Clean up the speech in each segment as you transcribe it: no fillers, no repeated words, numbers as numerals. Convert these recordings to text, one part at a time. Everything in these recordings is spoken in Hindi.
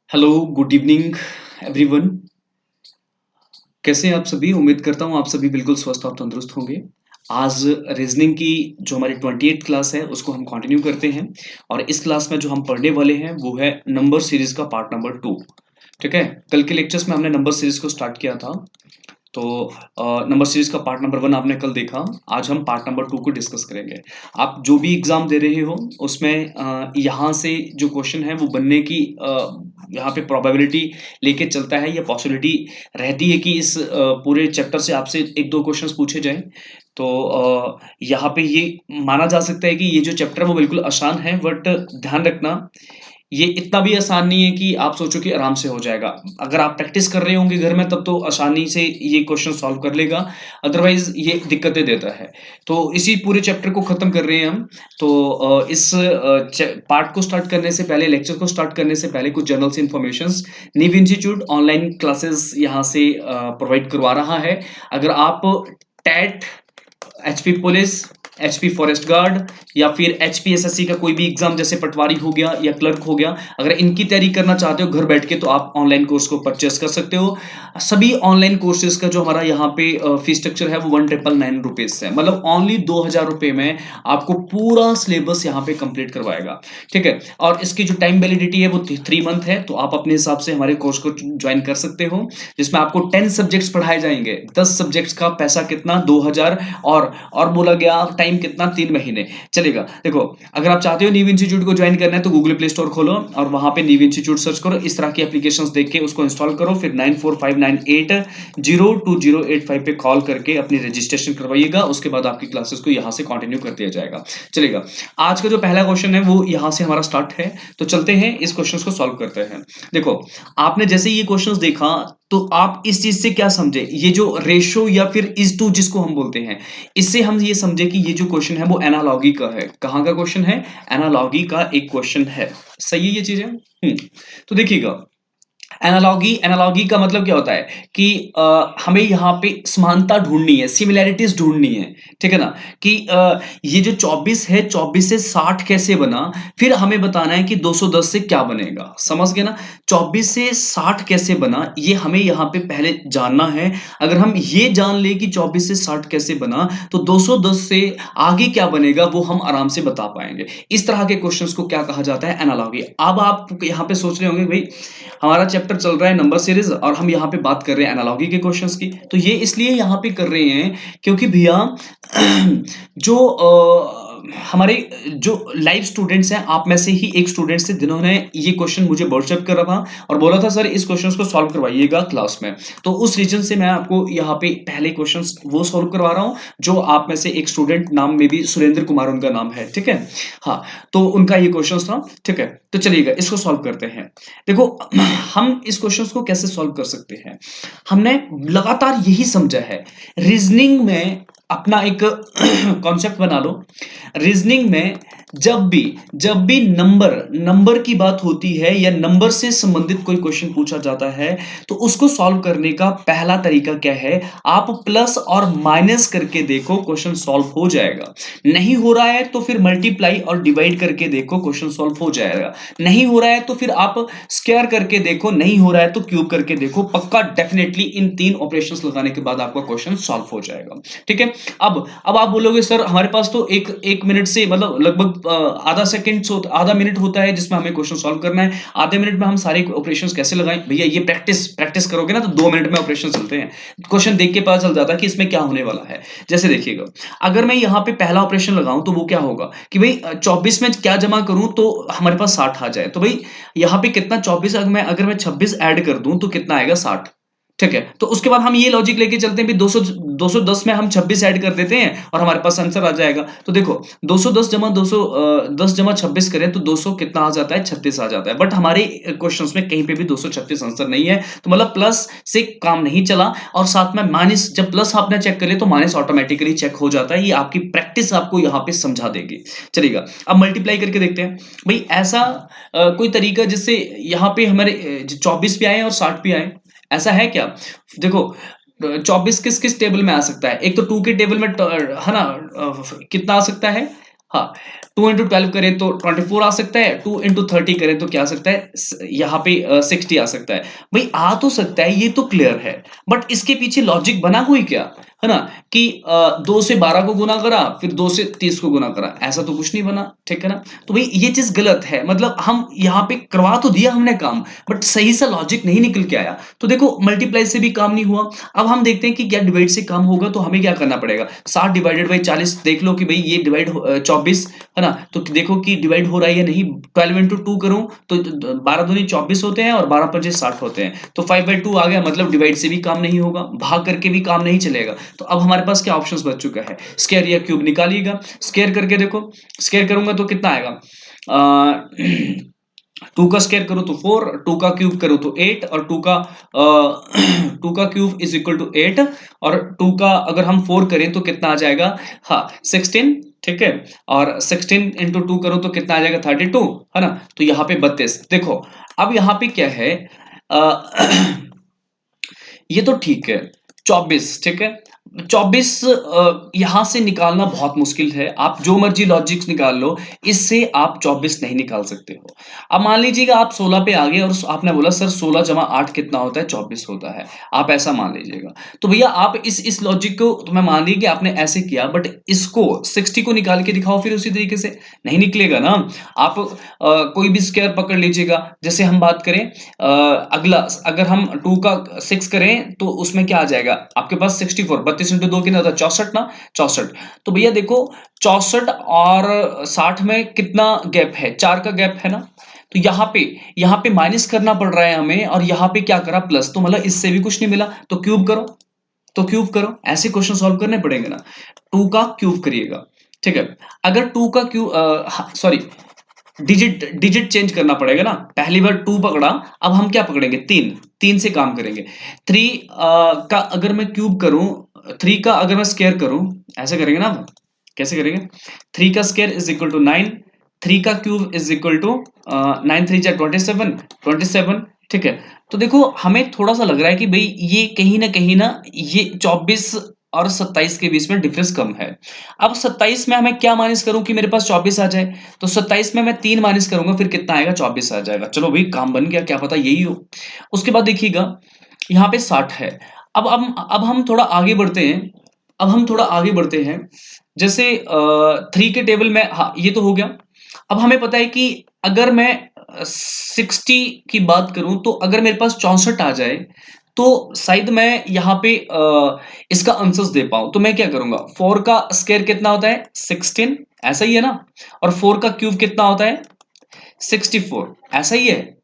Hello, good evening everyone. कैसे हैं आप सभी? उम्मीद करता हूँ आप सभी बिल्कुल स्वस्थ और तंदुरुस्त होंगे। आज रीजनिंग की जो हमारी 28th क्लास है उसको हम कंटिन्यू करते हैं और इस क्लास में जो हम पढ़ने वाले हैं वो है नंबर सीरीज का पार्ट नंबर 2। ठीक है, कल के लेक्चर्स में हमने नंबर सीरीज को स्टार्ट किया था। तो नंबर सीरीज का पार्ट नंबर 1 आपने कल देखा। आज हम पार्ट नंबर 2 को डिस्कस करेंगे। आप जो भी एग्जाम दे रहे हो उसमें यहाँ से जो क्वेश्चन है वो बनने की यहाँ पे प्रोबेबिलिटी लेके चलता है या पॉसिबिलिटी रहती है कि इस पूरे चैप्टर से आपसे एक दो क्वेश्चंस पूछे जाएं। तो यहाँ पे ये माना जा सकता है कि ये जो चैप्टर है वो बिल्कुल आसान है, बट ध्यान रखना ये इतना भी आसान नहीं है कि आप सोचो कि आराम से हो जाएगा। अगर आप प्रैक्टिस कर रहे होंगे घर में तब तो आसानी से ये क्वेश्चन सॉल्व कर लेगा, अदरवाइज ये दिक्कतें देता है। तो इसी पूरे चैप्टर को खत्म कर रहे हैं हम। तो इस पार्ट को स्टार्ट करने से पहले, लेक्चर को स्टार्ट करने से पहले कुछ जनरल से इन्फॉर्मेशन। नीव इंस्टीट्यूट ऑनलाइन क्लासेस यहाँ से प्रोवाइड करवा रहा है। अगर आप TET, HP police, HP forest guard या फिर एचपीएसएससी का कोई भी एग्जाम जैसे पटवारी हो गया या क्लर्क हो गया, अगर इनकी तैयारी करना चाहते हो घर बैठ के तो आप ऑनलाइन कोर्स को परचेस कर सकते हो। सभी ऑनलाइन कोर्सेज का जो हमारा यहाँ पे फीस स्ट्रक्चर है वो 1999 है, मतलब ओनली 2000 रुपए में आपको पूरा सिलेबस यहाँ पे कंप्लीट करवाएगा। ठीक है, और इसकी जो टाइम वैलिडिटी है वो 3 मंथ है। तो आप अपने हिसाब से हमारे कोर्स को ज्वाइन कर सकते हो, जिसमें आपको 10 सब्जेक्ट्स पढ़ाए जाएंगे। 10 सब्जेक्ट्स का पैसा कितना? 2000। और बोला गया टाइम कितना? 3 महीने चलेगा। देखो, अगर आप चाहते हो नीव इंस्टीट्यूट को ज्वाइन करना है तो गूगल प्ले स्टोर खोलो और वहां पे नीव इंस्टीट्यूट सर्च करो, इस तरह की एप्लीकेशंस देख के उसको इंस्टॉल करो, फिर 9459802085 पे कॉल करके अपनी रजिस्ट्रेशन करवाइएगा। उसके बाद आपकी क्लासेस को यहां से कंटिन्यू कर दिया जाएगा। चलेगा, आज का जो पहला क्वेश्चन है वो यहां से हमारा स्टार्ट है। तो चलते हैं इस क्वेश्चन को सॉल्व करते हैं। देखो, आपने जैसे ये क्वेश्चंस देखा तो आप इस चीज से क्या समझे? ये जो रेशो या फिर इज टू जिसको हम बोलते हैं, इससे हम ये समझे कि ये जो क्वेश्चन है वो एनालॉगी का है। कहां का क्वेश्चन है? एनालॉगी का एक क्वेश्चन है। सही है ये चीजें? तो देखिएगा, एनालॉगी, एनालॉगी का मतलब क्या होता है कि हमें यहाँ पे समानता ढूंढनी है, सिमिलैरिटीज ढूंढनी है। ठीक है ना? कि ये जो 24 है, 24 से 60 कैसे बना, फिर हमें बताना है कि 210 से क्या बनेगा। समझ गए ना? 24 से 60 कैसे बना ये हमें यहाँ पे पहले जानना है। अगर हम ये जान ले कि 24 से 60 कैसे बना तो 210 से आगे क्या बनेगा वो हम आराम से बता पाएंगे। इस तरह के क्वेश्चंस को क्या कहा जाता है? एनालॉगी। अब आप यहाँ पे सोच रहे होंगे भाई हमारा चैप्टर चल रहा है नंबर सीरीज और हम यहाँ पे बात कर रहे हैं एनालॉगी के क्वेश्चंस की। तो ये इसलिए यहाँ पे कर रहे हैं क्योंकि भैया जो हमारे जो लाइव स्टूडेंट्स हैं, आप में से ही एक स्टूडेंट थे जिन्होंने ये क्वेश्चन मुझे व्हाट्सएप करा था और बोला था सर इस क्वेश्चन को सॉल्व करवाइएगा क्लास में। तो उस रीजन से मैं आपको यहाँ पे पहले क्वेश्चंस वो सॉल्व करवा रहा हूँ जो आप में से एक स्टूडेंट, नाम में भी सुरेंद्र कुमार उनका नाम है। ठीक है, हाँ, तो उनका ये क्वेश्चन था। ठीक है, तो चलिएगा इसको सॉल्व करते हैं। देखो, हम इस क्वेश्चन को कैसे सॉल्व कर सकते हैं? हमने लगातार यही समझा है, रीजनिंग में अपना एक कॉन्सेप्ट बना लो। रीजनिंग में जब भी नंबर नंबर की बात होती है या नंबर से संबंधित कोई क्वेश्चन पूछा जाता है तो उसको सॉल्व करने का पहला तरीका क्या है? आप प्लस और माइनस करके देखो, क्वेश्चन सॉल्व हो जाएगा। नहीं हो रहा है तो फिर मल्टीप्लाई और डिवाइड करके देखो, क्वेश्चन सॉल्व हो जाएगा। नहीं हो रहा है तो फिर आप स्क्वायर करके देखो, नहीं हो रहा है तो क्यूब करके देखो। पक्का डेफिनेटली इन 3 ऑपरेशंस लगाने के बाद आपका क्वेश्चन सॉल्व हो जाएगा। ठीक है, अब आप बोलोगे सर हमारे पास तो एक मिनट से मतलब लगभग आधा सेकंड आधा मिनट होता है जिसमें हमें क्वेश्चन सॉल्व करना है। आधे मिनट में हम सारे ऑपरेशंस कैसे लगाएं? भैया ये प्रैक्टिस प्रैक्टिस करोगे ना तो 2 मिनट में ऑपरेशन चलते हैं। क्वेश्चन देख के पता चल जाता है कि इसमें क्या होने वाला है। जैसे देखिएगा, अगर मैं यहाँ पे पहला ऑपरेशन लगाऊं तो वो क्या होगा कि भाई 24 में क्या जमा करूं तो हमारे पास 60 आ जाए। तो भाई यहाँ पे कितना? 24। अगर मैं 26 ऐड कर दूं तो कितना आएगा? 60। ठीक है, तो उसके बाद हम ये लॉजिक लेके चलते हैं भी 210 में हम 26 ऐड कर देते हैं और हमारे पास आंसर आ जाएगा। तो देखो, 210 जमा 10 जमा 26 करें तो 200 कितना आ जाता है? 36 आ जाता है। बट हमारे क्वेश्चंस में कहीं पे भी 236 आंसर नहीं है, तो मतलब प्लस से काम नहीं चला। और साथ में माइनस, जब प्लस आपने चेक कर लिया तो माइनस ऑटोमेटिकली चेक हो जाता है। ये आपकी प्रैक्टिस आपको यहाँ पे समझा देगी। चलेगा, अब मल्टीप्लाई करके देखते हैं। भाई ऐसा कोई तरीका जिससे यहाँ पे हमारे 24 भी आए और 60 भी आए, ऐसा है क्या? देखो, 24 किस किस टेबल में आ सकता है? एक तो 2 के टेबल में है ना, कितना आ सकता है? हाँ, 2 इंटू 12 करें तो 24 आ सकता है, 2 इंटू 30 करें तो क्या आ सकता है, यहाँ पे 60 आ सकता है। भाई आ तो सकता है, ये तो क्लियर है, बट इसके पीछे लॉजिक बना हुई क्या है ना, कि 2 से 12 को गुना करा, फिर 2 से 30 को गुना करा, ऐसा तो कुछ नहीं बना, ठीक है ना। तो भाई ये चीज गलत है, मतलब हम यहाँ पे करवा तो दिया हमने काम, बट सही सा लॉजिक नहीं निकल के आया। तो देखो मल्टीप्लाई से भी काम नहीं हुआ। अब हम देखते हैं कि क्या डिवाइड से काम होगा, तो हमें क्या करना पड़ेगा, 60 डिवाइडेड बाई 40 देख लो कि भाई ये डिवाइड 24 है ना, तो देखो कि डिवाइड हो रहा है या नहीं। 12 इंटू 2 करूं तो 12 दूनी 24 होते हैं और 12 पंजे 60 होते हैं, तो 5/2 आ गया, मतलब डिवाइड से भी काम नहीं होगा, भाग करके भी काम नहीं चलेगा। तो अब हमारे पास क्या ऑप्शंस बच चुका है, स्क्वायर या क्यूब निकालिएगा। स्क्वायर करके देखो, स्क्वायर करूंगा तो कितना आएगा, 2 का स्क्वायर करो तो 4, 2 का क्यूब करो तो 8, और 2 का 2 का क्यूब इज इक्वल टू 8, और 2 का अगर हम 4 करें तो कितना आ जाएगा, हाँ 16, ठीक है। और 16 इंटू 2 करो तो कितना आ जाएगा, 32, है ना। तो यहाँ पे 32। देखो अब यहाँ पे क्या है, ये तो ठीक है, 24, ठीक है। 24 यहां से निकालना बहुत मुश्किल है, आप जो मर्जी लॉजिक्स निकाल लो, इससे आप 24 नहीं निकाल सकते हो। अब मान लीजिएगा आप 16 पे आ गए और आपने बोला सर 16 जमा 8 कितना होता है, 24 होता है, आप ऐसा मान लीजिएगा। तो भैया आप इस लॉजिक को तो मैं मान ली कि आपने ऐसे किया, बट इसको 60 को निकाल के दिखाओ फिर उसी तरीके से, नहीं निकलेगा ना। आप कोई भी स्क्वायर पकड़ लीजिएगा, जैसे हम बात करें अगला, अगर हम 2 का 6 करें तो उसमें क्या आ जाएगा आपके पास, 64, 32 इंटू 2 कितना होता है, 64 ना, 64। तो भैया देखो 64 और 60 में कितना गैप है, 4 का गैप है ना। तो यहाँ पे माइनस करना पड़ रहा है हमें, और यहाँ पे क्या करा प्लस, तो मतलब इससे भी कुछ नहीं मिला, तो क्यूब करो, तो क्यूब करो, ऐसे क्वेश्चन सॉल्व करने पड़ेंगे ना। 2 का क्यूब करिएगा, ठीक है। अगर 2 का cube, sorry, digit digit change करना पड़ेगा ना, पहली बार 2 पकड़ा, अब हम क्या पकड़ेंगे, 3, 3 से काम करेंगे। 3 का अगर मैं क्यूब करूं, 3 का अगर मैं स्क्वायर करूं, ऐसे करेंगे ना हम, कैसे करेंगे, 3 का स्क्वायर इज इक्वल टू 9, 3 का क्यूब इज इक्वल टू 9 3 जा 27, 27, ठीक है। तो देखो हमें थोड़ा सा लग रहा है कि भाई ये कहीं ना ये 24 और 27 के बीच में डिफरेंस कम है। अब 27 में हमें क्या माइनस करूं कि मेरे पास 24 आ जाए, तो 27 में मैं 3 माइनस करूंगा, फिर कितना आएगा, 24 आ जाएगा। चलो भाई काम बन गया, क्या पता यही हो। उसके बाद देखिएगा यहाँ पे 60 है। अब हम थोड़ा आगे बढ़ते हैं, जैसे 3 के टेबल में, हाँ ये तो हो गया। अब हमें पता है कि अगर मैं 60 की बात करूं, तो अगर मेरे पास 64 आ जाए, तो शायद मैं यहाँ पे इसका आंसर्स दे पाऊं। तो मैं क्या करूंगा, 4 का स्क्वायर कितना होता है, 16, ऐसा ही है ना, और 4 का क्यूब कितना होता है, 64, ऐसा ही है,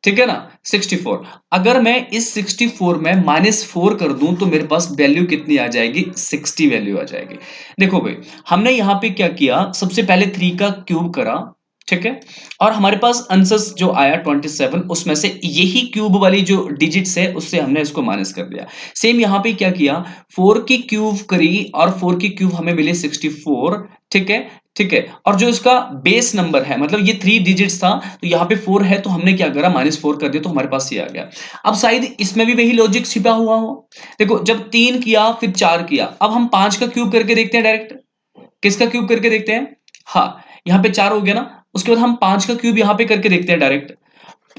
ठीक है ना, 64। अगर मैं इस 64 में -4 कर दूं, तो मेरे पास वैल्यू कितनी आ जाएगी, 60 वैल्यू आ जाएगी। देखो भाई हमने यहाँ पे क्या किया, सबसे पहले 3 का क्यूब करा, ठीक है, और हमारे पास आंसर्स जो आया 27, उसमें से यही क्यूब वाली जो डिजिट्स है उससे हमने इसको माइनस कर दिया। सेम यहाँ पे क्या किया, 4 की क्यूब करी और 4 की क्यूब हमें मिले 64, ठीक है, ठीक है। और जो इसका बेस नंबर है, मतलब ये 3 डिजिट्स था, तो यहाँ पे 4 है, तो हमने क्या करा, -4 कर दिया, तो हमारे पास ये आ गया। अब शायद इसमें भी वही लॉजिक छिपा हुआ हो। देखो जब 3 किया फिर 4 किया, अब हम 5 का क्यूब करके देखते हैं डायरेक्ट। किसका क्यूब करके देखते हैं, हाँ यहाँ पे 4 हो गया ना, उसके बाद हम 5 का क्यूब यहाँ पे करके देखते हैं डायरेक्ट,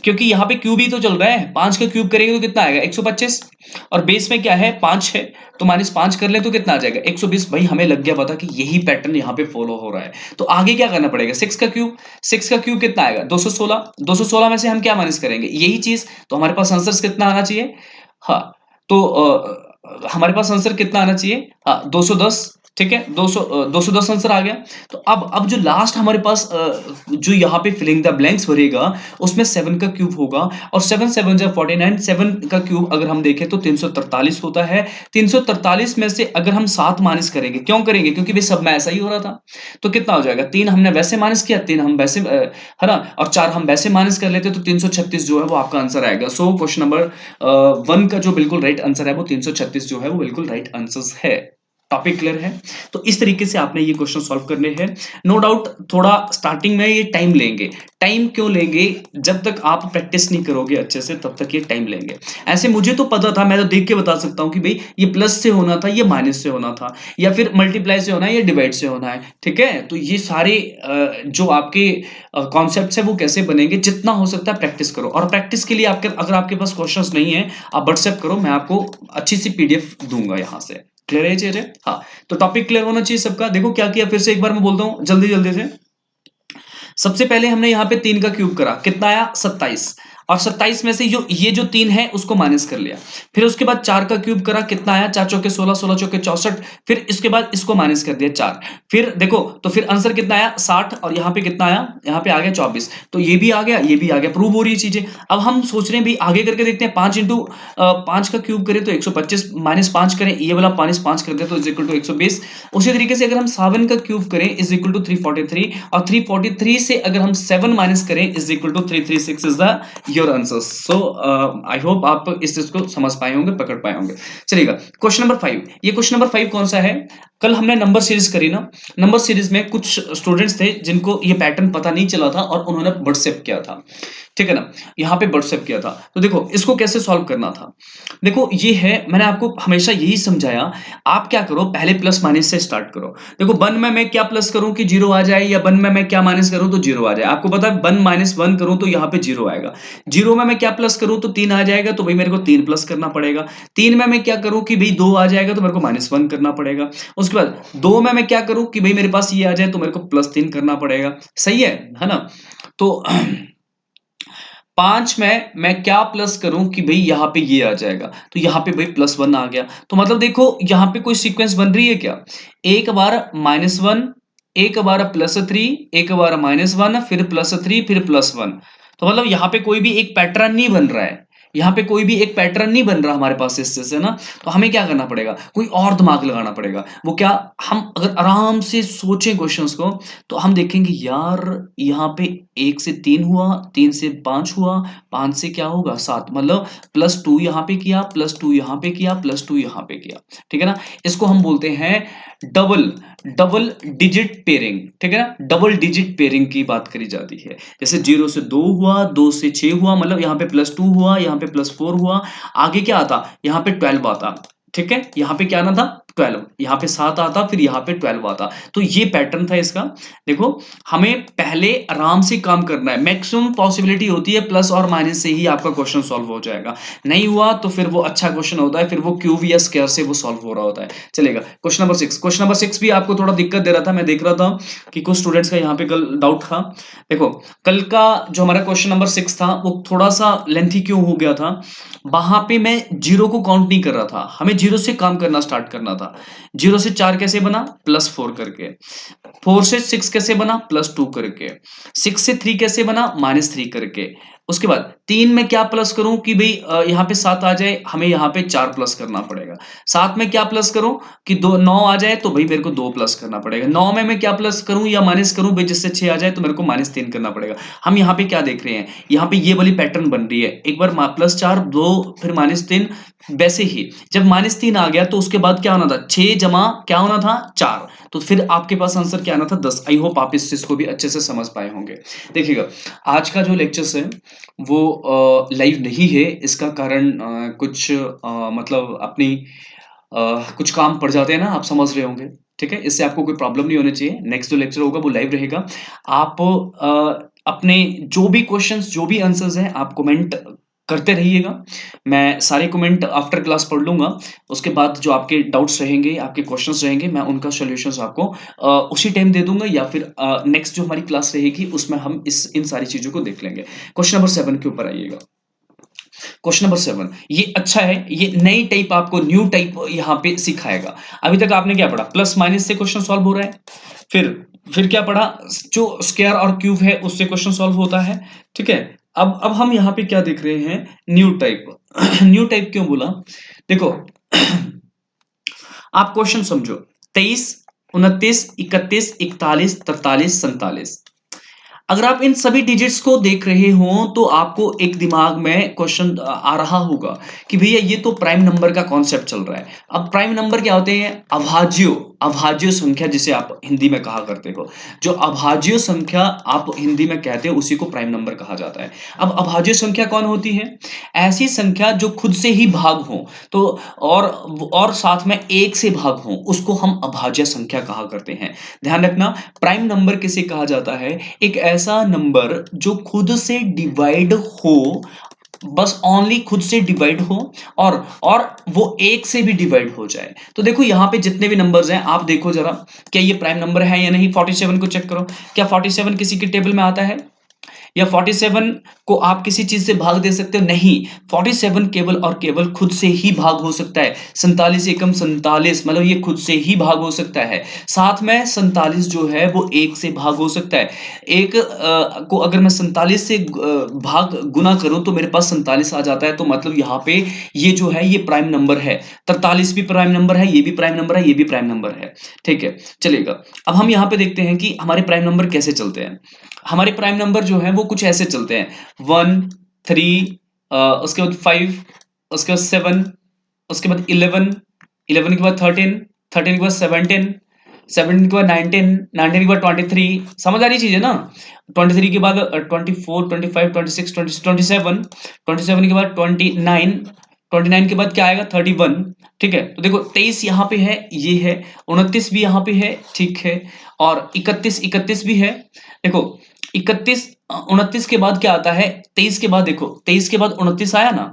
क्योंकि यहाँ पे क्यूब ही तो चल रहा है। 5 का क्यूब करेंगे तो कितना आएगा, 125, और बेस में क्या है, 5 है, तो -5 कर ले तो कितना आ जाएगा, 120। भाई हमें लग गया पता कि यही पैटर्न यहाँ पे फॉलो हो रहा है। तो आगे क्या करना पड़ेगा, 6 का क्यूब, 6 का क्यूब कितना आएगा, 216, 216 में से हम क्या माइनस करेंगे, यही चीज, तो हमारे पास आंसर कितना आना चाहिए, हाँ, तो हमारे पास आंसर कितना आना चाहिए, हाँ 210, ठीक है, 210 आंसर आ गया। तो अब जो लास्ट हमारे पास जो यहाँ पे फिलिंग द ब्लैंक्स भरेगा, उसमें 7 का क्यूब होगा, और 7 7 जा 49, 7 का क्यूब अगर हम देखें तो 343 होता है। 343 में से अगर हम 7 माइनस करेंगे, क्यों करेंगे, क्योंकि भाई सब में ऐसा ही हो रहा था, तो कितना हो जाएगा, 3 हमने वैसे माइनस किया, 3 हम वैसे है ना, और 4 हम वैसे माइनस कर लेते, तो 336 जो है वो आपका आंसर आएगा। सो क्वेश्चन नंबर 1 का जो बिल्कुल राइट आंसर है वो 336 जो है वो बिल्कुल राइट आंसर है। टॉपिक क्लियर है? तो इस तरीके से आपने ये क्वेश्चन सॉल्व करने हैं। नो डाउट थोड़ा स्टार्टिंग में ये टाइम लेंगे। टाइम क्यों लेंगे? जब तक आप प्रैक्टिस नहीं करोगे अच्छे से तब तक ये टाइम लेंगे। ऐसे मुझे तो पता था, मैं तो देख के बता सकता हूँ कि भाई ये प्लस से होना था, ये माइनस से होना था, या फिर मल्टीप्लाई से होना है, या डिवाइड से होना है। ठीक है? तो ये सारे जो आपके कॉन्सेप्ट्स है वो कैसे बनेंगे, जितना हो सकता है प्रैक्टिस करो। और प्रैक्टिस के लिए आपके अगर आपके पास क्वेश्चंस नहीं है, आप व्हाट्सएप करो, मैं आपको अच्छी सी पीडीएफ दूंगा यहाँ से। क्लियर है चीजें? हाँ, तो टॉपिक क्लियर होना चाहिए सबका। देखो क्या किया, फिर से एक बार मैं बोलता हूँ जल्दी जल्दी से। सबसे पहले हमने यहाँ पे 3 का क्यूब करा, कितना आया 27, और 27 में से जो ये जो 3 है उसको माइनस कर लिया। फिर उसके बाद 4 का क्यूब करा, कितना आया 4 चौके 16, 16 चौके 64। फिर इसके बाद इसको माइनस कर दिया 4। फिर देखो तो फिर आंसर कितना आया 60, और यहाँ पे कितना आया, यहाँ पे आ गया 24। तो ये भी आ गया, ये भी आ गया, प्रूव हो रही है चीजें। अब हम सोच रहे हैं भी आगे करके देखते हैं। 5 इंटू 5 का क्यूब करें तो 125, माइनस 5 करें, ये वाला माइनस 5 कर दे तो इज इक्वल टू 120। उसी तरीके से अगर हम 7 का क्यूब करें इज इक्वल टू 343, और 343 से अगर हम 7 माइनस करें is equal to 336 is the your answer. So I hope आप इस चीज को समझ पाए होंगे, पकड़ पाए होंगे। चलिएगा, क्वेश्चन नंबर 5। ये क्वेश्चन नंबर 5 कौन सा है? कल हमने नंबर सीरीज करी ना, नंबर सीरीज में कुछ स्टूडेंट्स थे जिनको ये पैटर्न पता नहीं चला था और उन्होंने व्हाट्सएप किया था। ठीक है ना, यहाँ पे व्हाट्सएप किया था। तो देखो इसको कैसे सॉल्व करना था। देखो ये है, मैंने आपको हमेशा यही समझाया, आप क्या करो पहले प्लस माइनस से स्टार्ट करो। देखो 1 में मैं क्या प्लस करूं कि 0 आ जाए, या 1 में मैं क्या माइनस करूं तो 0 आ जाए। आपको पता है 1 माइनस 1 करूं तो यहाँ पे 0 आएगा। 0 में मैं क्या प्लस करूं तो 3 आ जाएगा, तो भाई मेरे को 3 प्लस करना पड़ेगा। 3 में मैं क्या करूं कि भाई 2 आ जाएगा, तो मेरे को माइनस 1 करना पड़ेगा। उसके बाद 2 में मैं क्या करूं कि भाई मेरे पास ये आ जाए, तो मेरे को प्लस 3 करना पड़ेगा। सही है ना? तो 5 में मैं क्या प्लस करूं कि भाई यहां पे ये आ जाएगा, तो यहां पे भाई +1 आ गया। तो मतलब देखो यहां पे कोई सीक्वेंस बन रही है क्या? एक बार -1, एक बार +3, एक बार -1, फिर +3, फिर +1। तो मतलब यहां पे कोई भी एक पैटर्न नहीं बन रहा है। यहाँ पे कोई भी एक पैटर्न नहीं बन रहा हमारे पास इससे से ना। तो हमें क्या करना पड़ेगा, कोई और दिमाग लगाना पड़ेगा। वो क्या, हम अगर आराम से सोचें क्वेश्चंस को, तो हम देखेंगे यार यहाँ पे 1 से 3 हुआ, 3 से 5 हुआ, 5 से क्या होगा 7, मतलब +2 यहाँ पे किया, +2 यहाँ पे किया, +2 यहाँ पे किया। ठीक है ना? इसको हम बोलते हैं डबल डबल डिजिट पेयरिंग। ठीक है ना? डबल डिजिट पेयरिंग की बात करी जाती है। जैसे 0 से 2 हुआ, 2 से 6 हुआ, मतलब यहाँ पे +2 हुआ, यहाँ पे +4 हुआ, आगे क्या आता, यहाँ पे 12 आता। ठीक है, यहाँ पे क्या आना था 12, यहाँ पे 7 आता, फिर यहाँ पे 12 आता। तो ये पैटर्न था इसका। देखो हमें पहले आराम से काम करना है। मैक्सिमम पॉसिबिलिटी होती है प्लस और माइनस से ही आपका क्वेश्चन सॉल्व हो जाएगा। नहीं हुआ तो फिर वो अच्छा क्वेश्चन होता है, फिर वो क्यूब या स्क्वायर से वो सॉल्व हो रहा होता है। चलेगा, क्वेश्चन नंबर 6। क्वेश्चन नंबर 6 भी आपको थोड़ा दिक्कत दे रहा था, मैं देख रहा था कि कुछ स्टूडेंट्स का यहाँ पे कल डाउट था। देखो कल का जो हमारा क्वेश्चन नंबर 6 था वो थोड़ा सा लेंथी क्यों हो गया था, वहां पे मैं 0 को काउंट नहीं कर रहा था, हमें 0 से काम करना स्टार्ट करना था। 0 से 4 कैसे बना, +4 करके। 4 से 6 कैसे बना, +2 करके। 6 से 3 कैसे बना, -3 करके। उसके बाद 3 में क्या प्लस करूं कि भाई यहाँ पे 7 आ जाए, हमें यहाँ पे 4 प्लस करना पड़ेगा। 7 में क्या प्लस करूं कि 9 आ जाए, तो भाई मेरे को 2 प्लस करना पड़ेगा। 9 में मैं क्या प्लस करूं या माइनस करूं भाई, जिससे 6 आ जाए तो मेरे को -3 करना पड़ेगा। हम यहाँ पे क्या देख रहे हैं, यहाँ पे ये वाली पैटर्न बन रही है, एक बार +4, 2 फिर -3। वैसे ही जब -3 आ गया तो उसके बाद क्या होना था, 6 जमा क्या होना था 4, तो फिर आपके पास आंसर क्या आना था 10। आई होप आप इस चीज को भी अच्छे से समझ पाए होंगे। देखिएगा आज का जो लेक्चर्स है वो लाइव नहीं है, इसका कारण कुछ मतलब अपनी कुछ काम पड़ जाते हैं ना, आप समझ रहे होंगे। ठीक है, इससे आपको कोई प्रॉब्लम नहीं होनी चाहिए। नेक्स्ट जो लेक्चर होगा वो लाइव रहेगा। आप अपने जो भी क्वेश्चंस, जो भी आंसर्स हैं, आप कमेंट करते रहिएगा। मैं सारे कमेंट आफ्टर क्लास पढ़ लूंगा। उसके बाद जो आपके डाउट्स रहेंगे, आपके क्वेश्चंस रहेंगे, मैं उनका सॉल्यूशंस आपको उसी टाइम दे दूंगा, या फिर नेक्स्ट जो हमारी क्लास रहेगी उसमें हम इन सारी चीजों को देख लेंगे। क्वेश्चन नंबर 7 के ऊपर आइएगा। क्वेश्चन नंबर 7 ये अच्छा है, ये नई टाइप, आपको न्यू टाइप यहाँ पे सिखाएगा। अभी तक आपने क्या पढ़ा, प्लस माइनस से क्वेश्चन सॉल्व हो रहा है। फिर क्या पढ़ा, जो स्क्वायर और क्यूब है उससे क्वेश्चन सॉल्व होता है। ठीक है, अब हम यहाँ पे क्या देख रहे हैं, न्यू टाइप। न्यू टाइप क्यों बोला, देखो आप क्वेश्चन समझो, 23, 29, 31, 41, 43, 47। अगर आप इन सभी डिजिट्स को देख रहे हो तो आपको एक दिमाग में क्वेश्चन आ रहा होगा कि भैया ये तो प्राइम नंबर का कॉन्सेप्ट चल रहा है। अब प्राइम नंबर क्या होते हैं? अभाज्य, अभाज्य संख्या जिसे आप हिंदी में कहा करते हो। जो अभाज्य संख्या आप हिंदी में कहते हो उसी को प्राइम नंबर कहा जाता है। अब अभाज्य संख्या कौन होती है? ऐसी संख्या जो खुद से ही भाग हो, तो और साथ में एक से भाग हो, उसको हम अभाज्य संख्या कहा करते हैं। ध्यान रखना, प्राइम नंबर किसे कहा जाता है? एक ऐसा नंबर जो खुद से डिवाइड हो, बस ओनली खुद से डिवाइड हो, और वो एक से भी डिवाइड हो जाए। तो देखो यहां पे जितने भी नंबर्स हैं आप देखो जरा, क्या ये प्राइम नंबर है या नहीं? 47 को चेक करो, क्या 47 किसी के टेबल में आता है? या 47 को आप किसी चीज से भाग दे सकते हो? नहीं। 47 केवल और केवल खुद से ही भाग हो सकता है। 47 एकम 47, मतलब ये खुद से ही भाग हो सकता है। साथ में 47 जो है वो एक से भाग हो सकता है। एक को अगर मैं 47 से भाग गुना करूं तो मेरे पास 47 आ जाता है। तो मतलब यहाँ पे ये जो है ये प्राइम नंबर है। 43 भी प्राइम नंबर है, ये भी प्राइम नंबर है, ये भी प्राइम नंबर है। ठीक है, चलेगा। अब हम यहाँ पे देखते हैं कि हमारे प्राइम नंबर कैसे चलते हैं। हमारे प्राइम नंबर जो है वो कुछ ऐसे चलते हैं, 1, 3, उसके बाद 5, उसके बाद 7, उसके बाद 11, 11 के बाद 13, 13 के बाद 17, 17 के बाद 19, 19 के बाद 23। समझ आ रही चीज है ना? 23 के बाद 24, 25, 26, 27, 27 के बाद 29, 29 के बाद क्या आएगा? 31। ठीक है, तो देखो 23 यहाँ पे है, ये है। 29 भी यहाँ पे है, ठीक है। और 31, 31 भी है। देखो 31, 29 के बाद क्या आता है? 23 के बाद देखो, 23 के बाद 29 आया ना।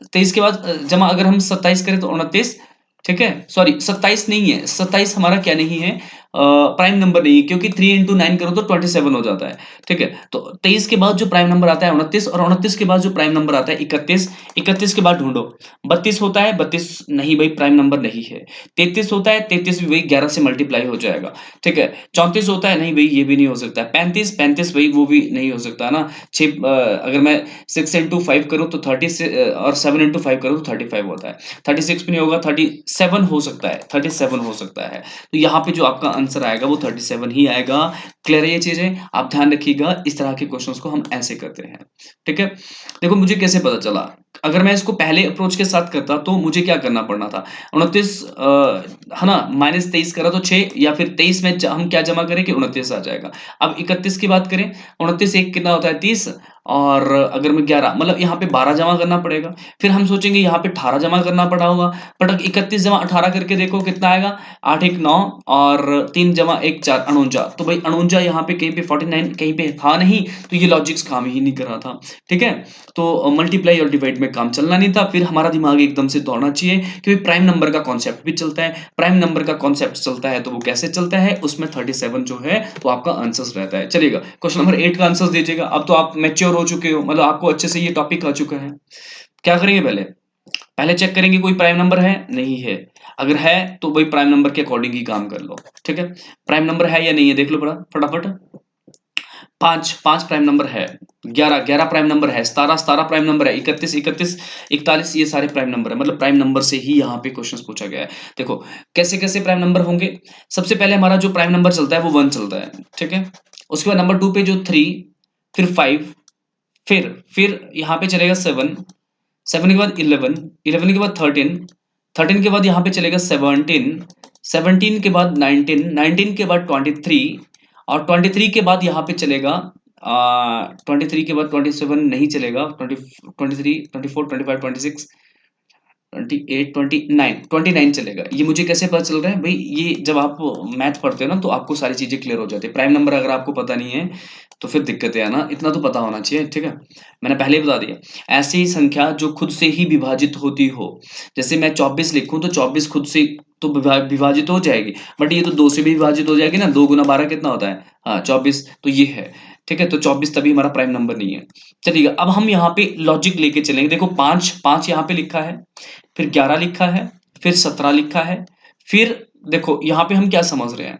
23 के बाद जमा अगर हम 27 करें तो 29। ठीक है, सॉरी 27 नहीं है, 27 हमारा क्या नहीं है? प्राइम नंबर नहीं है, क्योंकि 3 इंटू 9 करो तो 27 हो जाता है। ठीक है, तो 23 के बाद जो प्राइम नंबर आता है 29, और 29 के बाद जो प्राइम नंबर आता है 31। 31 के बाद ढूंढो, 32 होता है, 32 नहीं भाई, प्राइम नंबर नहीं है। 33 होता है, 33 भी वही 11 से मल्टीप्लाई हो जाएगा। ठीक है, 34 होता है, नहीं भाई ये भी नहीं हो सकता है। 35, 35 भाई वो भी नहीं हो सकता ना। अगर मैं 6 इंटू 5 करूँ तो 30 से और 7 इंटू 5 करूँ तो 35 होता है। 36 भी नहीं होगा, 37 हो सकता है, 37 हो सकता है। तो यहाँ पे जो आपका आंसर आएगा वो 37 ही आएगा। क्लियर है ये चीजें? आप ध्यान रखिएगा, इस तरह के क्वेश्चंस को हम ऐसे करते हैं। ठीक है, देखो मुझे कैसे पता चला। अगर मैं इसको पहले अप्रोच के साथ करता तो मुझे क्या करना पड़ना था? 29 है ना, -23 करा तो 6, या फिर 23 में हम क्या जमा करें कि 29 आ जाएगा। अब 31 की बात करें, 29 एक कितना होता है? 30। और अगर मैं 11, मतलब यहाँ पे 12 जमा करना पड़ेगा। फिर हम सोचेंगे यहाँ पे 18 जमा करना पड़ा होगा, बट 31 जमा 18 करके देखो कितना आएगा? 8 एक 9, और 3 जमा 1 4, 49। तो भाई 49 यहाँ पे कहीं पे 49 कहीं पे था नहीं, तो ये लॉजिक्स काम ही नहीं कर रहा था। ठीक है, तो मल्टीप्लाई और डिवाइड में काम चलना नहीं था। फिर हमारा दिमाग एकदम से दौड़ना चाहिए कि प्राइम नंबर का कॉन्सेप्ट भी चलता है। प्राइम नंबर का कॉन्सेप्ट चलता है तो वो कैसे चलता है, उसमें 37 जो है वो आपका आंसर रहता है। चलिएगा, क्वेश्चन नंबर 8 का आंसर दीजिएगा। अब तो आप मैच्योर हो चुके हो, मतलब आपको अच्छे से ये टॉपिक आ चुका है। क्या करेंगे? पहले पहले चेक करेंगे कोई प्राइम नंबर है, नहीं है। अगर है तो वही प्राइम नंबर के अकॉर्डिंग ही काम कर लो। ठीक है, प्राइम नंबर है या नहीं है देख लो बड़ा फटाफट। 5, 5 प्राइम नंबर है। 11, 11 प्राइम नंबर है। 17, 17 प्राइम नंबर है। 31, 31, 41 ये सारे प्राइम नंबर है। मतलब प्राइम नंबर से ही यहाँ पे क्वेश्चंस पूछा गया है। देखो कैसे कैसे प्राइम नंबर होंगे। सबसे पहले हमारा जो प्राइम नंबर चलता है वो 1 चलता है। ठीक है, उसके बाद नंबर 2 पे जो 3, फिर 5, फिर यहाँ पे चलेगा 7, 7 के बाद 11, 11 के बाद 13, 13 के बाद यहाँ पे चलेगा 17, 17 के बाद 19, 19 के बाद 23, और 23 के बाद यहाँ पे चलेगा 23 के बाद 27 नहीं चलेगा। 20, 23, 24, 25, 26, 28, 29, 29 चलेगा। ये मुझे कैसे पता चल रहा है भाई? ये जब आप मैथ पढ़ते हो ना तो आपको सारी चीजें क्लियर हो जाती है। प्राइम नंबर अगर आपको पता नहीं है तो फिर दिक्कतें है ना, इतना तो पता होना चाहिए। ठीक है, मैंने पहले ही बता दिया। ऐसी संख्या जो खुद से ही विभाजित होती हो, जैसे मैं 24 लिखूं तो 24 खुद से तो विभाजित हो जाएगी, बट ये तो 2 से भी विभाजित हो जाएगी ना। 2 गुना 12 कितना होता है? हाँ 24, तो ये है। ठीक है, तो 24 तभी हमारा प्राइम नंबर नहीं है। चलिए अब हम यहाँ पे लॉजिक लेके चलेंगे। देखो 5, 5 यहाँ पे लिखा है, फिर 11 लिखा है, फिर 17 लिखा है। फिर देखो यहाँ पे हम क्या समझ रहे हैं।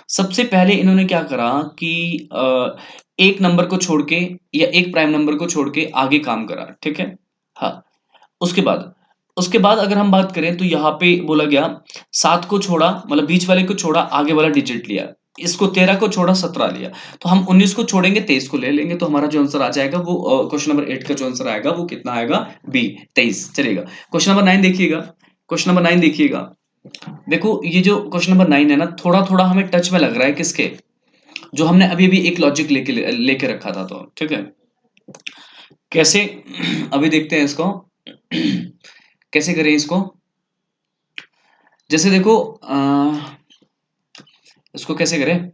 सबसे पहले इन्होंने क्या करा कि एक नंबर को छोड़ के या एक प्राइम नंबर को छोड़ के आगे काम करा। ठीक है, हाँ। उसके बाद अगर हम बात करें तो यहाँ पे बोला गया 7 को छोड़ा, मतलब बीच वाले को छोड़ा, आगे वाला डिजिट लिया। इसको 13 को छोड़ा 17 लिया, तो हम 19 को छोड़ेंगे 23 को ले लेंगे, तो हमारा जो आंसर आ जाएगा वो क्वेश्चन नंबर 8 का जो आंसर आएगा वो कितना आएगा, बी 23। चलेगा, क्वेश्चन नंबर 9 देखिएगा। क्वेश्चन नंबर 9 देखिएगा। देखो ये जो क्वेश्चन नंबर 9 है ना, थोड़ा थोड़ा हमें टच में लग रहा है किसके, जो हमने अभी भी एक लॉजिक लेके रखा था, तो ठीक है कैसे अभी देखते हैं इसको कैसे करें इसको। जैसे देखो इसको कैसे करें,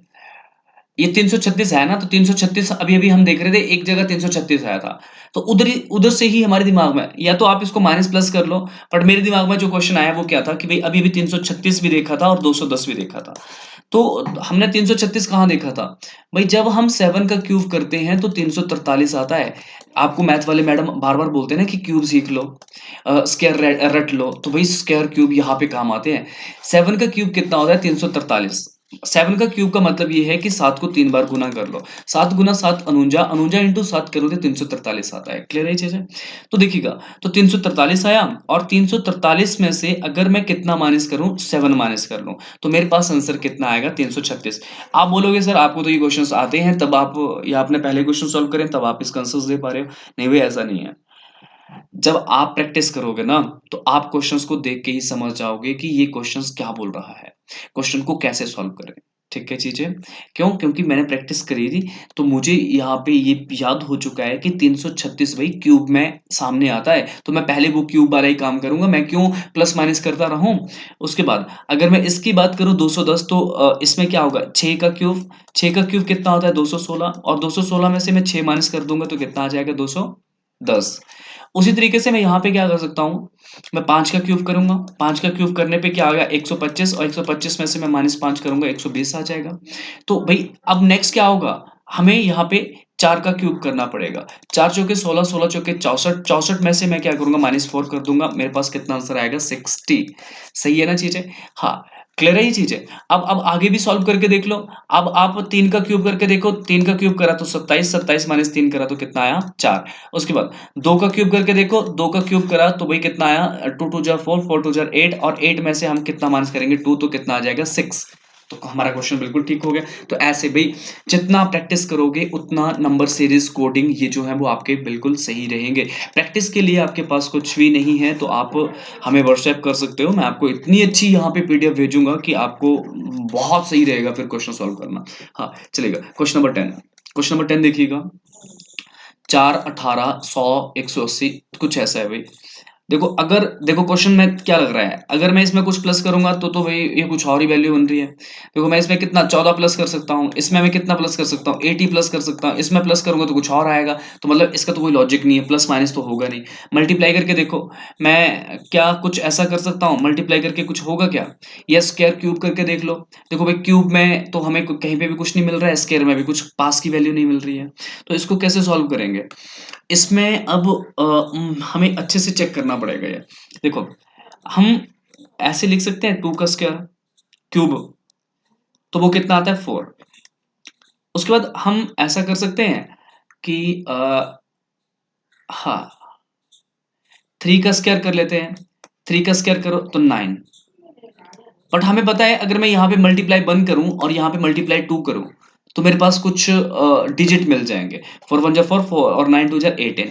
ये 336 है ना, तो 336 अभी अभी हम देख रहे थे, एक जगह 336 आया था, तो उधर से ही हमारे दिमाग में, या तो आप इसको माइनस प्लस कर लो, बट मेरे दिमाग में जो क्वेश्चन आया वो क्या था कि भाई अभी भी 336 भी देखा था और 210 भी देखा था, तो हमने 336 कहाँ देखा था भाई, जब हम 7 का क्यूब करते हैं तो 343 आता है। आपको मैथ वाले मैडम बार बार बोलते हैं ना कि क्यूब सीख लो, स्क्वायर रट लो, तो भाई स्क्वायर क्यूब यहाँ पे काम आते हैं। 7 का क्यूब कितना होता है, 343। 7 का क्यूब का मतलब ये है कि 7 को 3 बार गुना कर लो, 7 गुना 7 49, 49 इंटू 7 करोगे 343 आता है। क्लियर है ये चीजें, तो देखिएगा, तो 343 आया, और 343 में से अगर मैं कितना माइनस करूं, 7 माइनस कर लूं, तो मेरे पास आंसर कितना आएगा, 336। आप बोलोगे सर आपको तो ये क्वेश्चंस आते हैं, तब आप, या आपने पहले क्वेश्चन सॉल्व करें तब आप इसका आंसर दे पा रहे हो। नहीं भाई ऐसा नहीं है, जब आप प्रैक्टिस करोगे ना, तो आप क्वेश्चंस को देख के ही समझ जाओगे कि ये क्वेश्चंस क्या बोल रहा है, क्वेश्चन को कैसे सॉल्व करें। ठीक है चीजें, क्यों, क्योंकि मैंने प्रैक्टिस करी थी, तो मुझे यहाँ पे ये याद हो चुका है कि 336 भाई क्यूब में सामने आता है, तो मैं पहले वो क्यूब वाला ही काम करूंगा, मैं क्यों प्लस माइनस करता रहूं। उसके बाद अगर मैं इसकी बात करूं 210, तो इसमें क्या होगा, 6 का क्यूब, 6 का क्यूब कितना होता है 216, और 216 में से मैं 6 माइनस कर दूंगा तो कितना आ जाएगा 210। उसी तरीके से मैं यहाँ पे क्या कर सकता हूँ, मैं 5 का क्यूब करूंगा, 5 का क्यूब करने पे क्या आ गया 125, और 125 में से मैं -5 करूंगा 120 आ जाएगा। तो भाई अब नेक्स्ट क्या होगा, हमें यहाँ पे 4 का क्यूब करना पड़ेगा, 4 चौके 16, 16 चौके 64, 64 में से मैं क्या करूंगा -4 कर दूंगा, मेरे पास कितना आंसर आएगा 60। सही है ना चीजें, हाँ क्लियर है ये चीजें। अब आगे भी सॉल्व करके देख लो। अब आप 3 का क्यूब करके देखो, 3 का क्यूब करा तो 27, 27 माइनस 3 करा तो कितना आया 4। उसके बाद 2 का क्यूब करके देखो, 2 का क्यूब करा तो भाई कितना आया 2 टू जा 4, 4 टू जा 8, और 8 में से हम कितना माइनस करेंगे 2, तो कितना आ जाएगा 6। तो हमारा क्वेश्चन बिल्कुल ठीक हो गया। तो ऐसे भाई जितना प्रैक्टिस करोगे उतना नंबर सीरीज कोडिंग ये जो है वो आपके बिल्कुल सही रहेंगे। प्रैक्टिस के लिए आपके पास कुछ भी नहीं है तो आप हमें व्हाट्सएप कर सकते हो, मैं आपको इतनी अच्छी यहाँ पे पीडीएफ भेजूंगा कि आपको बहुत सही रहेगा फिर क्वेश्चन सॉल्व करना। हाँ चलेगा, क्वेश्चन नंबर 10, क्वेश्चन नंबर 10 देखिएगा। 4, 18, 100, 180 कुछ ऐसा है भाई। देखो अगर देखो क्वेश्चन में क्या लग रहा है, अगर मैं इसमें कुछ प्लस करूंगा तो भाई ये कुछ और ही वैल्यू बन रही है। देखो मैं इसमें कितना 14 प्लस कर सकता हूँ, इसमें मैं कितना प्लस कर सकता हूँ 80 प्लस कर सकता हूँ, इसमें प्लस करूंगा तो कुछ और आएगा, तो मतलब इसका तो कोई लॉजिक नहीं है, प्लस माइनस तो होगा नहीं। मल्टीप्लाई करके देखो, मैं क्या कुछ ऐसा कर सकता हूँ मल्टीप्लाई करके कुछ होगा क्या, या स्क्वायर क्यूब करके देख लो। देखो भाई क्यूब में तो हमें कहीं पे भी कुछ नहीं मिल रहा है, स्क्वायर में भी कुछ पास की वैल्यू नहीं मिल रही है, तो इसको कैसे सॉल्व करेंगे। इसमें अब हमें अच्छे से चेक करना पड़ेगा ये। देखो हम ऐसे लिख सकते हैं 2 का स्क्वायर क्यूब, तो वो कितना आता है 4। उसके बाद हम ऐसा कर सकते हैं कि हाँ 3 का स्क्वायर कर लेते हैं, 3 का स्क्वायर करो तो 9। बट हमें पता है अगर मैं यहाँ पे मल्टीप्लाई 1 करूं और यहाँ पे मल्टीप्लाई 2 करूं तो मेरे पास कुछ डिजिट मिल जाएंगे, 4 1 जा 4 4 और 9 2 जा 18।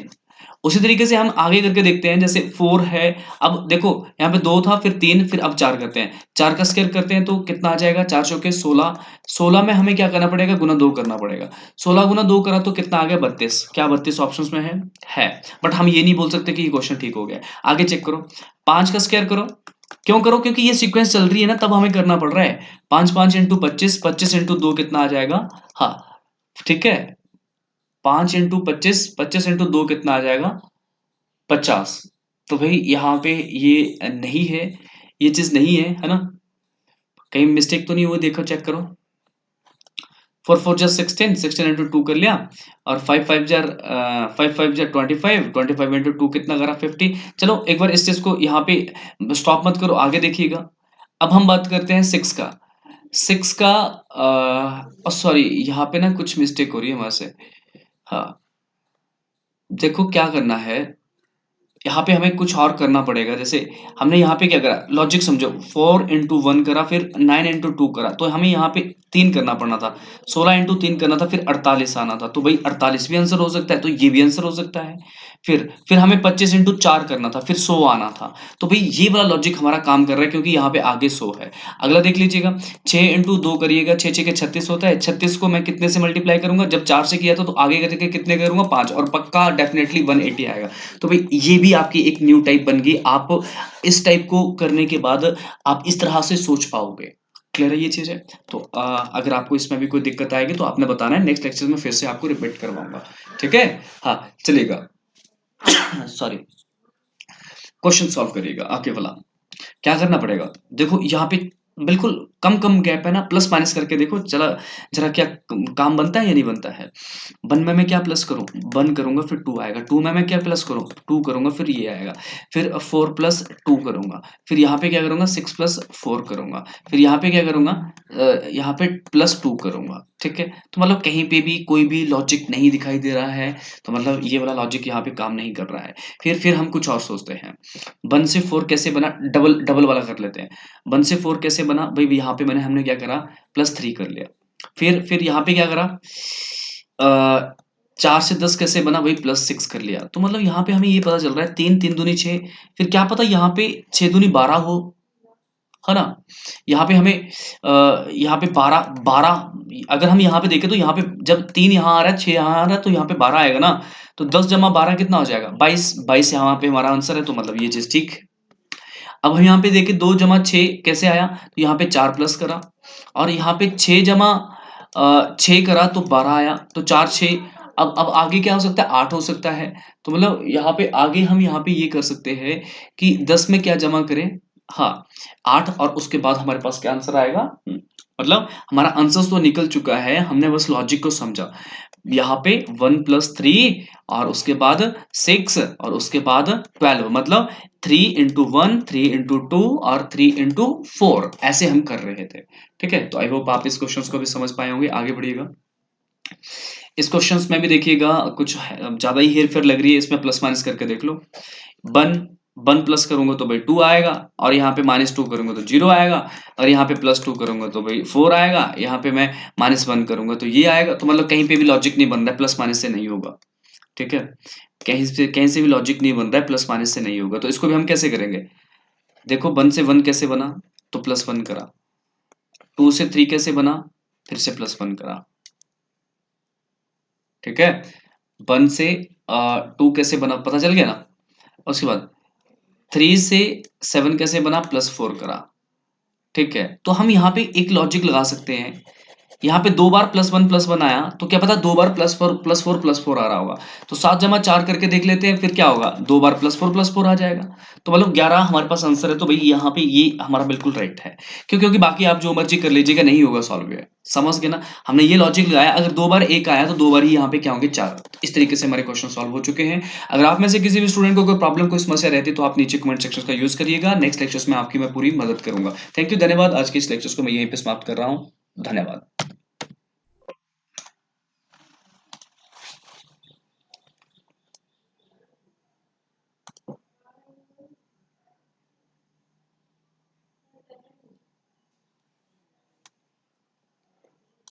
उसी तरीके से हम आगे करके देखते हैं, जैसे 4 है, अब देखो यहाँ पे 2 था फिर 3 फिर अब 4 करते हैं, 4 का स्क्वायर करते हैं तो कितना आ जाएगा 4 चौके 16, 16 में हमें क्या करना पड़ेगा गुना 2 करना पड़ेगा, 16 गुना 2 करा तो कितना आ गया 32। क्या 32 ऑप्शंस में है, बट हम ये नहीं बोल सकते कि ये क्वेश्चन ठीक हो गया। आगे चेक करो, 5 का स्क्वायर करो, क्यों करो क्योंकि ये सीक्वेंस चल रही है ना तब हमें करना पड़ रहा है। 5 5 इंटू 25, 25 इंटू 2 कितना आ जाएगा, हाँ ठीक है 5 इंटू 25, 25 इंटू 2 कितना आ जाएगा 50। तो भाई यहाँ पे ये नहीं है, ये चीज नहीं है ना, कहीं मिस्टेक तो नहीं हुई, देखो चेक करो। 4 4 जा 16, 16 इंटू 2 कर लिया, और 5 5 जा 25, 25 इंटू 2 कितना करा 50। चलो एक बार इस चीज को यहाँ पे स्टॉप मत करो, आगे देखिएगा। अब हम बात करते हैं 6 का, 6 का सॉरी यहाँ पे ना कुछ मिस्टेक हो रही है हमारे से। हाँ देखो क्या करना है, यहाँ पे हमें कुछ और करना पड़ेगा। जैसे हमने यहाँ पे क्या करा, लॉजिक समझो, 4 इंटू 1 करा, फिर 9 इंटू 2 करा, तो हमें यहाँ पे 3 करना पड़ना था, 16 इंटू 3 करना था, फिर 48 आना था। तो भाई 48 भी आंसर हो सकता है, तो ये भी आंसर हो सकता है। फिर हमें 25 इंटू 4 करना था, फिर 100 आना था। तो भाई ये वाला लॉजिक हमारा काम कर रहा है, क्योंकि यहाँ पे आगे 100 है। अगला देख लीजिएगा, 6 इंटू 2 करिएगा, 6 6 के 36 होता है। 36 को मैं कितने से मल्टीप्लाई करूंगा, जब 4 से किया था तो आगे करके कितने करूंगा, 5, और पक्का डेफिनेटली 180 आएगा। तो भाई ये भी आपकी एक न्यू टाइप बन गई। आप इस टाइप को करने के बाद आप इस तरह से सोच पाओगे। क्लियर है ये चीज है? तो अगर आपको इसमें भी कोई दिक्कत आएगी तो आपने बताना है, नेक्स्ट लेक्चर में फिर से आपको रिपीट करवाऊंगा। ठीक है? हाँ चलेगा। सॉरी, क्वेश्चन सॉल्व करिएगा आगे वाला। क्या करना पड़ेगा, देखो यहाँ पे बिल्कुल कम कम गैप है ना, प्लस माइनस करके देखो जरा जरा, क्या काम बनता है या नहीं बनता है। 1 में मैं क्या प्लस करूं, 1 करूंगा फिर 2 आएगा, 2 में मैं क्या प्लस करूं, 2 करूंगा फिर ये आएगा, फिर 4 प्लस 2 करूंगा, फिर यहाँ पे क्या करूंगा, 6 प्लस 4 करूंगा, फिर यहाँ पे क्या करूंगा, यहाँ पे प्लस 2 करूंगा। ठीक है? तो मतलब कहीं पे भी कोई भी लॉजिक नहीं दिखाई दे रहा है, तो मतलब ये वाला लॉजिक यहाँ पे काम नहीं कर रहा है। फिर हम कुछ और सोचते हैं। 1 से 4 कैसे बना, डबल डबल वाला कर लेते हैं। 1 से 4 कैसे बना भाई, यहाँ पे हमने क्या करा, प्लस 3 कर लिया। फिर यहाँ पे क्या करा, 4 से 10 कैसे बना भाई, प्लस 6 कर लिया। तो मतलब यहाँ पे हमें ये पता चल रहा है, 3 3 दूनी 6, फिर क्या पता यहाँ पे 6 दूनी 12 हो, है ना। यहाँ पे हमें यहाँ पे 12 12, अगर हम यहाँ पे देखें तो यहाँ पे जब 3 यहाँ आ रहा है, 6 यहाँ आ रहा है, तो यहाँ पे 12 आएगा ना। तो 10 जमा 12 कितना हो जाएगा, 22। 22 यहाँ पे हमारा आंसर है, तो मतलब ये चीज ठीक है। अब हम यहाँ पे देखें 2 जमा 6 कैसे आया, तो यहाँ पे 4 प्लस करा, और यहाँ पे 6 जमा 6 करा तो 12 आया, तो 4 6। अब आगे क्या हो सकता है, 8 हो सकता है। तो मतलब यहाँ पे आगे हम यहाँ पे ये कर सकते हैं कि 10 में क्या जमा करें, हाँ 8, और उसके बाद हमारे पास क्या आंसर आएगा। मतलब हमारा आंसर तो निकल चुका है, हमने बस लॉजिक को समझा। यहाँ पे 1 प्लस 3, और उसके बाद 6, और उसके बाद 12, मतलब 3 इंटू 1, 3 इंटू 2, और 3 इंटू 4, ऐसे हम कर रहे थे। ठीक है? तो आई होप आप इस क्वेश्चन को भी समझ पाए होंगे। आगे बढ़िएगा। इस क्वेश्चन में भी देखिएगा कुछ ज्यादा ही हेर फेर लग रही है, इसमें प्लस माइनस करके देख लो। 1 1 प्लस करूंगा तो भाई 2 आएगा, और यहाँ पे -2 करूंगा तो 0 आएगा, और यहाँ पे +2 करूंगा तो भाई 4 आएगा, यहाँ पे मैं -1 करूंगा तो ये आएगा। तो मतलब कहीं पे भी लॉजिक नहीं बन रहा है, प्लस माइनस से नहीं होगा। ठीक है? कहीं से भी लॉजिक नहीं बन रहा है, प्लस माइनस से नहीं होगा। तो इसको भी हम कैसे करेंगे, देखो 1 से 1 कैसे बना, तो +1 करा, 2 से 3 कैसे बना, फिर से +1 करा। ठीक है? 1 से 2 कैसे बना, पता चल गया ना। उसके बाद 3 से 7 कैसे बना, +4 करा। ठीक है? तो हम यहाँ पे एक लॉजिक लगा सकते हैं, यहाँ पे 2 बार +1 आया, तो क्या पता 2 बार +4 आ रहा होगा। तो 7 जमा 4 करके देख लेते हैं, फिर क्या होगा, 2 बार +4 आ जाएगा। तो मतलब 11 हमारे पास आंसर है। तो भाई यहाँ पे ये हमारा बिल्कुल राइट है। क्योंकि बाकी आप जो मर्जी कर लीजिएगा, नहीं होगा सॉल्व ये। समझ गए ना? हमने ये लॉजिक लगाया, अगर 2 बार 1 आया तो 2 बार ही यहाँ पे क्या होंगे, 4। इस तरीके से हमारे क्वेश्चन सॉल्व हो चुके हैं। अगर आप में से किसी भी स्टूडेंट को कोई प्रॉब्लम, कोई समस्या रहती है, तो आप नीचे कमेंट सेक्शन का यूज करिएगा। नेक्स्ट लेक्चर्स में आपकी मैं पूरी मदद करूंगा। थैंक यू, धन्यवाद। आज के इस लेक्चर्स को मैं यहीं पे समाप्त कर रहा हूँ। धन्यवाद।